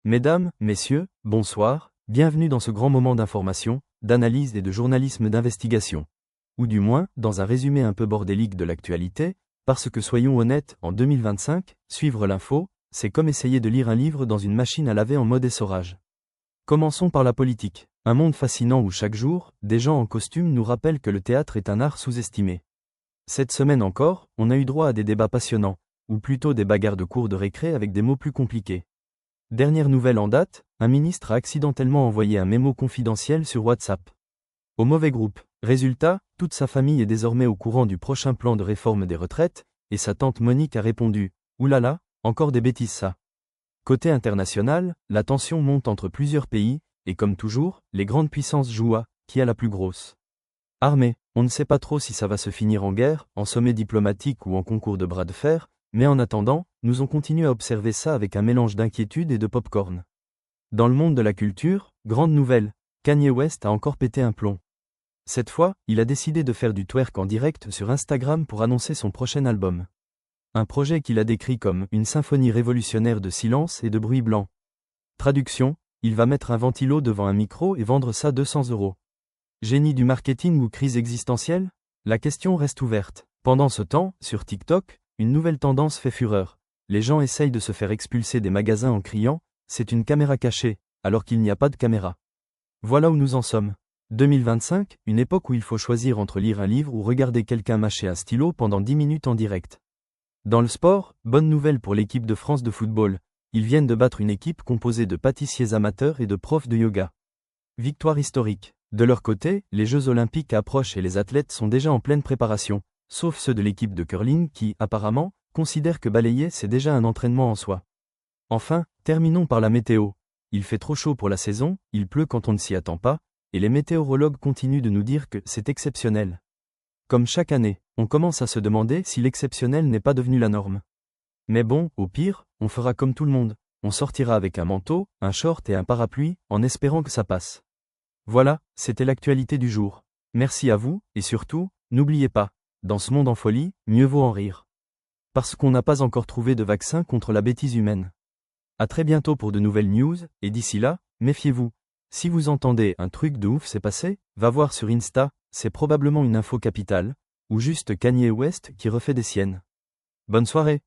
Mesdames, messieurs, bonsoir, bienvenue dans ce grand moment d'information, d'analyse et de journalisme d'investigation. Ou du moins, dans un résumé un peu bordélique de l'actualité, parce que soyons honnêtes, en 2025, suivre l'info, c'est comme essayer de lire un livre dans une machine à laver en mode essorage. Commençons par la politique, un monde fascinant où chaque jour, des gens en costume nous rappellent que le théâtre est un art sous-estimé. Cette semaine encore, on a eu droit à des débats passionnants, ou plutôt des bagarres de cours de récré avec des mots plus compliqués. Dernière nouvelle en date, un ministre a accidentellement envoyé un mémo confidentiel sur WhatsApp. Au mauvais groupe. Résultat, toute sa famille est désormais au courant du prochain plan de réforme des retraites, et sa tante Monique a répondu « Oulala, encore des bêtises ça ». Côté international, la tension monte entre plusieurs pays, et comme toujours, les grandes puissances jouent à « qui a la plus grosse ». Armée, on ne sait pas trop si ça va se finir en guerre, en sommet diplomatique ou en concours de bras de fer, mais en attendant, nous on continue à observer ça avec un mélange d'inquiétude et de pop-corn. Dans le monde de la culture, grande nouvelle, Kanye West a encore pété un plomb. Cette fois, il a décidé de faire du twerk en direct sur Instagram pour annoncer son prochain album. Un projet qu'il a décrit comme une symphonie révolutionnaire de silence et de bruit blanc. Traduction, il va mettre un ventilo devant un micro et vendre ça 200 €. Génie du marketing ou crise existentielle? La question reste ouverte. Pendant ce temps, sur TikTok, une nouvelle tendance fait fureur. Les gens essayent de se faire expulser des magasins en criant « c'est une caméra cachée », alors qu'il n'y a pas de caméra. Voilà où nous en sommes. 2025, une époque où il faut choisir entre lire un livre ou regarder quelqu'un mâcher un stylo pendant 10 minutes en direct. Dans le sport, bonne nouvelle pour l'équipe de France de football. Ils viennent de battre une équipe composée de pâtissiers amateurs et de profs de yoga. Victoire historique. De leur côté, les Jeux Olympiques approchent et les athlètes sont déjà en pleine préparation, sauf ceux de l'équipe de curling qui, apparemment, considèrent que balayer c'est déjà un entraînement en soi. Enfin, terminons par la météo. Il fait trop chaud pour la saison, il pleut quand on ne s'y attend pas, et les météorologues continuent de nous dire que c'est exceptionnel. Comme chaque année, on commence à se demander si l'exceptionnel n'est pas devenu la norme. Mais bon, au pire, on fera comme tout le monde, on sortira avec un manteau, un short et un parapluie, en espérant que ça passe. Voilà, c'était l'actualité du jour. Merci à vous, et surtout, n'oubliez pas, dans ce monde en folie, mieux vaut en rire. Parce qu'on n'a pas encore trouvé de vaccin contre la bêtise humaine. À très bientôt pour de nouvelles news, et d'ici là, méfiez-vous. Si vous entendez un truc de ouf s'est passé, va voir sur Insta, c'est probablement une info capitale, ou juste Kanye West qui refait des siennes. Bonne soirée.